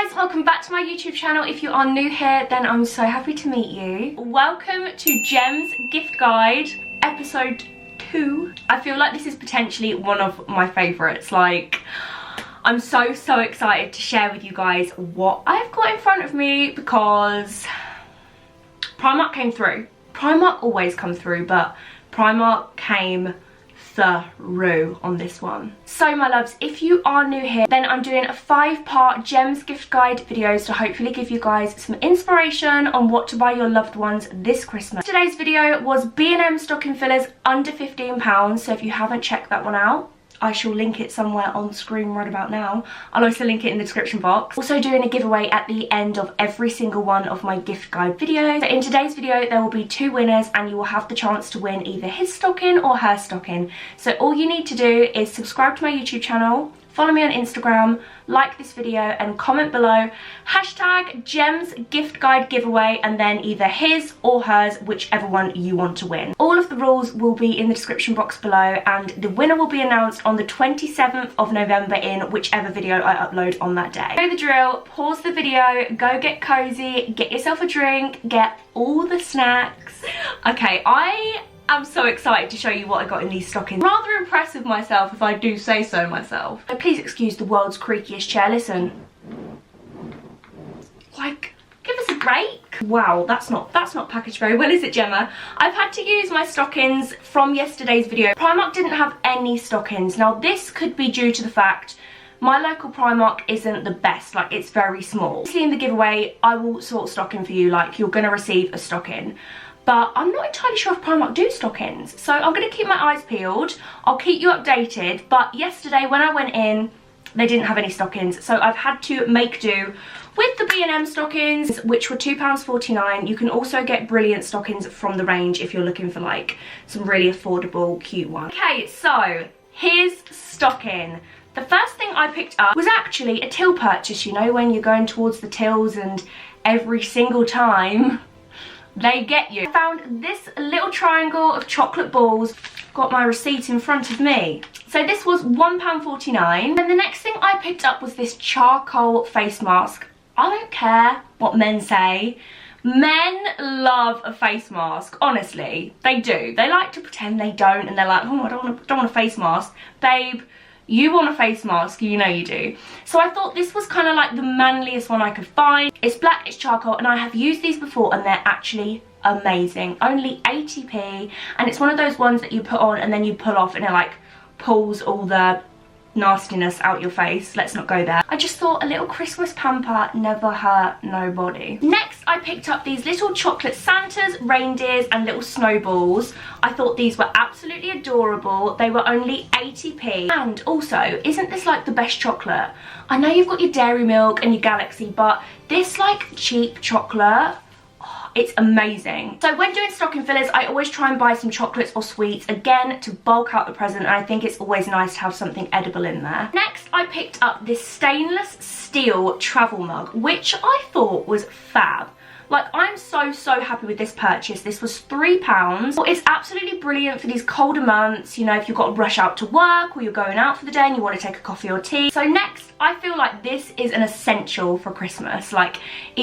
guys, welcome back to my YouTube channel. If you are new here, then I'm so happy to meet you. Welcome to Gem's Gift Guide, episode 2. I feel like this is potentially one of my favourites. Like, I'm so excited to share with you guys what I've got in front of me because Primark came through. Primark always come through, but Primark came through on this one. So my loves, if you are new here, then I'm doing a 5-part Gems gift guide videos to hopefully give you guys some inspiration on what to buy your loved ones this Christmas. Today's video was B&M stocking fillers under £15, so if you haven't checked that one out, I shall link it somewhere on screen right about now. I'll also link it in the description box. Also doing a giveaway at the end of every single one of my gift guide videos. So in today's video, there will be 2 winners and you will have the chance to win either his stocking or her stocking. So all you need to do is subscribe to my YouTube channel, follow me on Instagram, like this video and comment below hashtag Gems gift guide giveaway and then either his or hers, whichever one you want to win. All of the rules will be in the description box below and the winner will be announced on the 27th of November in whichever video I upload on that day. You know the drill, pause the video, go get cozy, get yourself a drink, get all the snacks. Okay, I'm so excited to show you what I got in these stockings. Rather impressed with myself if I do say so myself. So please excuse the world's creakiest chair, listen. Like, give us a break. Wow, that's not packaged very well, is it, Gemma? I've had to use my stockings from yesterday's video. Primark didn't have any stockings. Now this could be due to the fact my local Primark isn't the best, like it's very small. Obviously in the giveaway, I will sort stocking for you, like you're gonna receive a stocking. But I'm not entirely sure if Primark do stockings. So I'm going to keep my eyes peeled. I'll keep you updated. But yesterday when I went in, they didn't have any stockings. So I've had to make do with the B&M stockings, which were £2.49. You can also get brilliant stockings from the range if you're looking for like some really affordable, cute ones. Okay, so here's stocking. The first thing I picked up was actually a till purchase, you know, when you're going towards the tills and every single time they get you. I found this little triangle of chocolate balls. Got my receipt in front of me. So this was £1.49. And the next thing I picked up was this charcoal face mask. I don't care what men say. Men love a face mask, honestly. They do. They like to pretend they don't and they're like, oh, I don't want a face mask. Babe, you want a face mask, you know you do. So I thought this was kind of like the manliest one I could find. It's black, it's charcoal, and I have used these before and they're actually amazing. Only 80p, and it's one of those ones that you put on and then you pull off and it like pulls all the nastiness out your face. Let's not go there. I just thought a little Christmas pamper never hurt nobody. Next, I picked up these little chocolate Santas, reindeers and little snowballs. I thought these were absolutely adorable. They were only 80p. And also, isn't this like the best chocolate? I know you've got your Dairy Milk and your Galaxy, but this like cheap chocolate, it's amazing. So when doing stocking fillers, I always try and buy some chocolates or sweets, again, to bulk out the present, and I think it's always nice to have something edible in there. Next, I picked up this stainless steel travel mug, which I thought was fab. Like, I'm so happy with this purchase. This was £3. Well, it's absolutely brilliant for these colder months, you know, if you've got to rush out to work or you're going out for the day and you want to take a coffee or tea. So next, I feel like this is an essential for Christmas. Like,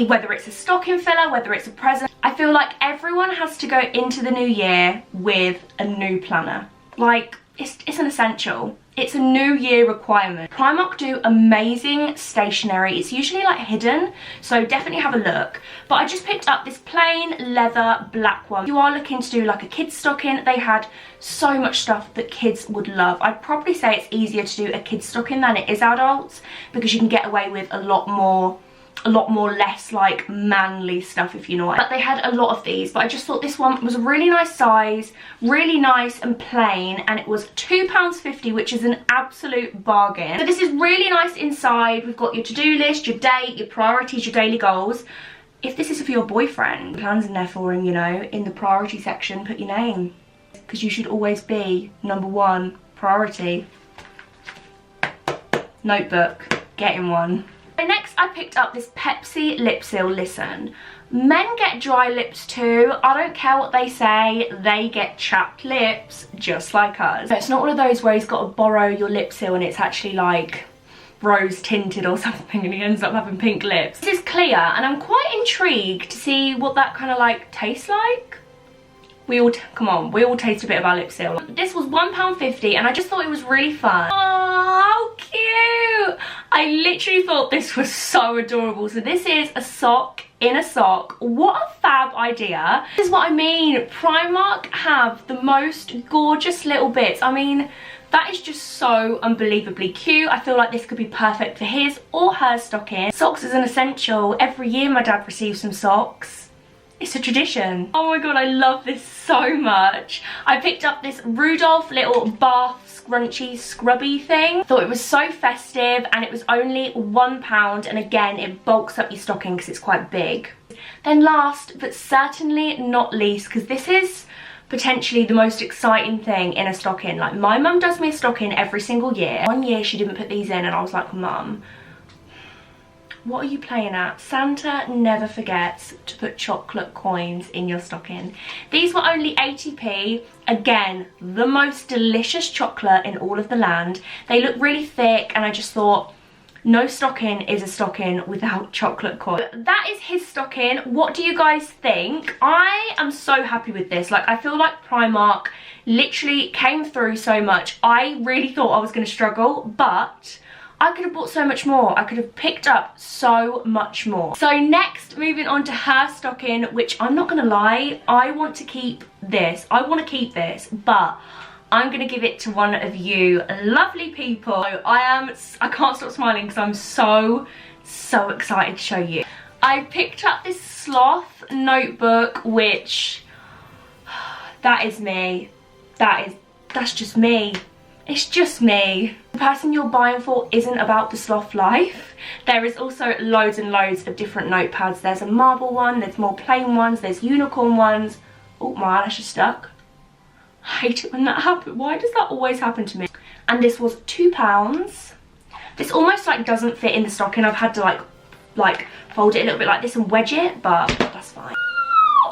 whether it's a stocking filler, whether it's a present, I feel like everyone has to go into the new year with a new planner. Like, it's an essential. It's a new year requirement. Primark do amazing stationery. It's usually like hidden, so definitely have a look. But I just picked up this plain leather black one. If you are looking to do like a kid's stocking, they had so much stuff that kids would love. I'd probably say it's easier to do a kid's stocking than it is adults because you can get away with a lot more less like manly stuff, if you know what. But they had a lot of these, but I just thought this one was a really nice size, really nice and plain, and it was £2.50, which is an absolute bargain. So this is really nice inside. We've got your to-do list, your date, your priorities, your daily goals. If this is for your boyfriend, plans in there for him, you know, in the priority section, put your name, because you should always be #1 priority. Notebook, get him one. Next, I picked up this Pepsi lip seal. Listen, men get dry lips too. I don't care what they say, they get chapped lips just like us. So it's not one of those where he's got to borrow your lip seal and it's actually like rose tinted or something, and he ends up having pink lips. This is clear, and I'm quite intrigued to see what that kind of like tastes like. We all taste a bit of our lip seal. This was £1.50 and I just thought it was really fun. Oh, how cute! I literally thought this was so adorable. So this is a sock in a sock. What a fab idea. This is what I mean. Primark have the most gorgeous little bits. I mean, that is just so unbelievably cute. I feel like this could be perfect for his or her stocking. Socks is an essential. Every year my dad receives some socks. It's a tradition. Oh my god, I love this so much. I picked up this Rudolph little bath scrunchy scrubby thing. Thought it was so festive, and it was only £1, and again it bulks up your stocking because it's quite big. Then last but certainly not least, because this is potentially the most exciting thing in a stocking. Like, my mum does me a stocking every single year. One year she didn't put these in and I was like, Mum, what are you playing at? Santa never forgets to put chocolate coins in your stocking. These were only 80p. Again, the most delicious chocolate in all of the land. They look really thick, and I just thought, no stocking is a stocking without chocolate coins. That is his stocking. What do you guys think? I am so happy with this. Like, I feel like Primark literally came through so much. I really thought I was going to struggle, but I could have bought so much more. I could have picked up so much more. So next, moving on to her stocking, which I'm not gonna lie, I want to keep this. I want to keep this, but I'm gonna give it to one of you lovely people. I can't stop smiling because I'm so excited to show you. I picked up this sloth notebook, which, that is me. That's just me. It's just me. The person you're buying for isn't about the sloth life. There is also loads and loads of different notepads. There's a marble one, there's more plain ones, there's unicorn ones. Oh, my eyelash is stuck. I hate it when that happens. Why does that always happen to me? And this was £2. This almost like doesn't fit in the stocking. I've had to like fold it a little bit like this and wedge it, but that's fine.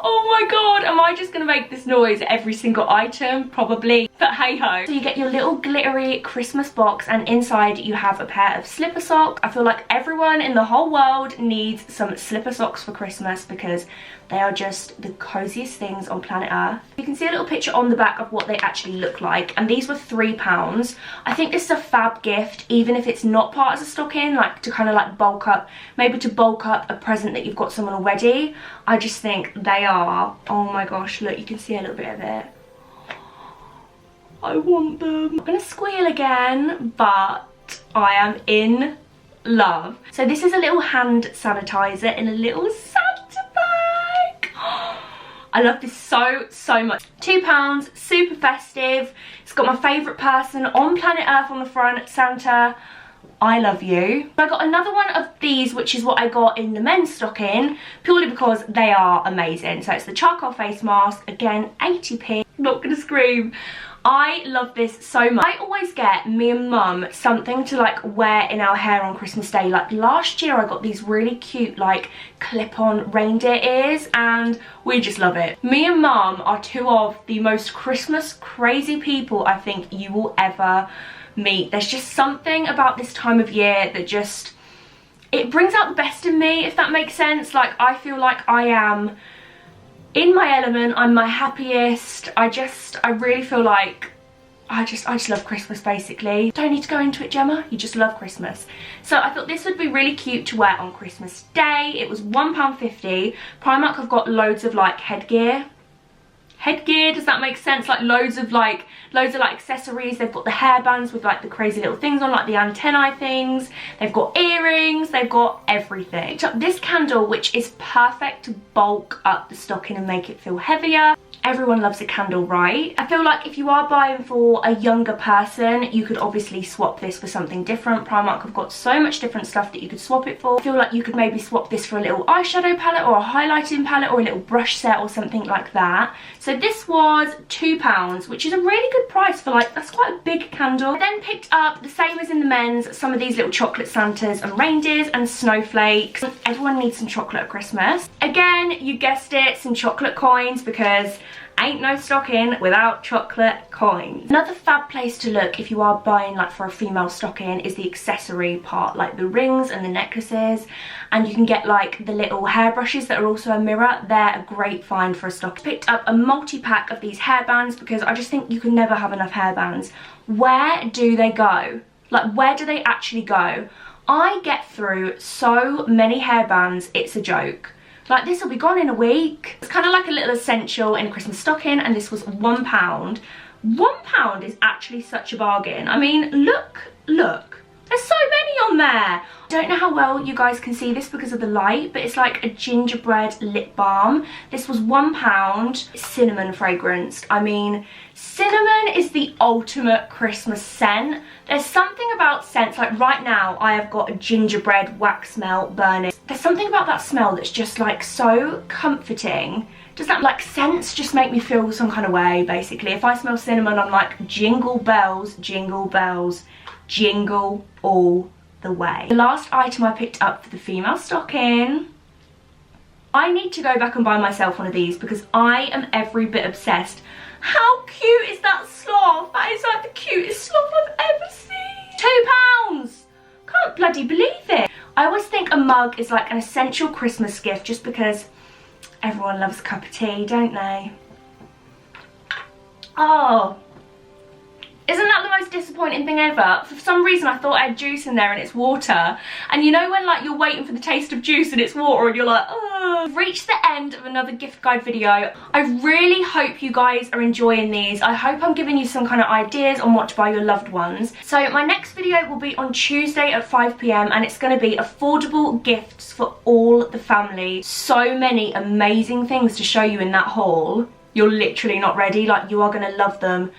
Oh my god, am I just gonna make this noise at every single item? Probably, but hey ho. So you get your little glittery Christmas box, and inside you have a pair of slipper socks. I feel like everyone in the whole world needs some slipper socks for Christmas because they are just the coziest things on planet Earth. You can see a little picture on the back of what they actually look like, and these were £3. I think this is a fab gift, even if it's not part of a stocking, like to kind of like bulk up, maybe to bulk up a present that you've got someone already. I just think they are, oh my gosh, look, you can see a little bit of it. I want them. I'm gonna squeal again, but I am in love. So this is a little hand sanitizer in a little Santa bag. I love this so much. £2, super festive. It's got my favourite person on planet Earth on the front, Santa. I love you. I got another one of these, which is what I got in the men's stocking, purely because they are amazing. So it's the charcoal face mask, again 80p. Not gonna scream. I love this so much. I always get me and mum something to like wear in our hair on Christmas Day. Like last year I got these really cute like clip-on reindeer ears, and we just love it. Me and mum are two of the most Christmas crazy people I think you will ever meet. There's just something about this time of year that just, it brings out the best in me, if that makes sense. Like, I feel like I am in my element. I'm my happiest. I really feel like I just love Christmas, basically. Don't need to go into it, Gemma, you just love Christmas. So I thought this would be really cute to wear on Christmas Day. It was £1.50. Primark have got loads of like headgear, does that make sense? Like loads of like accessories. They've got the hairbands with like the crazy little things on, like the antennae things. They've got earrings, they've got everything. Picked up this candle, which is perfect to bulk up the stocking and make it feel heavier. Everyone loves a candle, right? I feel like if you are buying for a younger person, you could obviously swap this for something different. Primark have got so much different stuff that you could swap it for. I feel like you could maybe swap this for a little eyeshadow palette or a highlighting palette or a little brush set or something like that. So this was £2, which is a really good price for like, that's quite a big candle. I then picked up, the same as in the men's, some of these little chocolate Santas and reindeers and snowflakes. Everyone needs some chocolate at Christmas. Again, you guessed it, some chocolate coins, because Ain't no stocking without chocolate coins. Another fab place to look if you are buying like for a female stocking is the accessory part, like the rings and the necklaces, and you can get like the little hairbrushes that are also a mirror. They're a great find for a stocking. Picked up a multi-pack of these hairbands because I just think you can never have enough hairbands. Where do they go? Like, where do they actually go? I get through so many hairbands, it's a joke. Like, this will be gone in a week. It's kind of like a little essential in a Christmas stocking, and this was £1. £1 is actually such a bargain. I mean, look. There's so many on there. I don't know how well you guys can see this because of the light, but it's like a gingerbread lip balm. This was £1. Cinnamon fragranced. I mean, cinnamon is the ultimate Christmas scent. There's something about scents, like right now I have got a gingerbread wax melt burning. There's something about that smell that's just like so comforting. Does that, like, scents just make me feel some kind of way, basically. If I smell cinnamon, I'm like, jingle bells, jingle all the way. The last item I picked up for the female stocking, I need to go back and buy myself one of these because I am every bit obsessed. How cute is that sloth? That is like the cutest sloth I've ever seen. £2! Can't bloody believe it. I always think a mug is like an essential Christmas gift just because everyone loves a cup of tea, don't they? Oh, isn't that the most disappointing thing ever? For some reason I thought I had juice in there and it's water. And you know when like you're waiting for the taste of juice and it's water and you're like, oh. We've reached the end of another gift guide video. I really hope you guys are enjoying these. I hope I'm giving you some kind of ideas on what to buy your loved ones. So my next video will be on Tuesday at 5 PM and it's going to be affordable gifts for all the family. So many amazing things to show you in that haul. You're literally not ready. Like, you are going to love them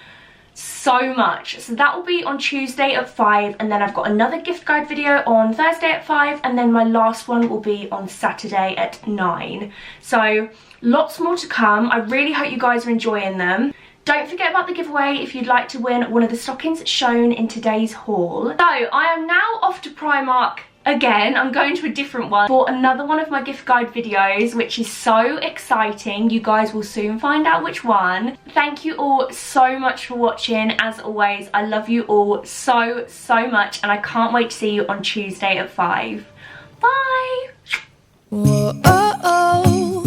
so much. So that will be on Tuesday at 5, and then I've got another gift guide video on Thursday at 5, and then my last one will be on Saturday at 9. So lots more to come. I really hope you guys are enjoying them. Don't forget about the giveaway if you'd like to win one of the stockings shown in today's haul. So I am now off to Primark again. I'm going to a different one for another one of my gift guide videos, which is so exciting. You guys will soon find out which one. Thank you all so much for watching. As always, I love you all so much, and I can't wait to see you on Tuesday at 5. Bye. Whoa, oh, oh.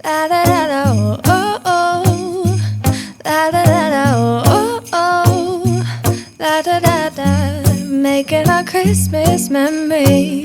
La, da, da, da, oh, oh. La, da, da, da, oh, oh. La, da, da, da. Making our Christmas memories.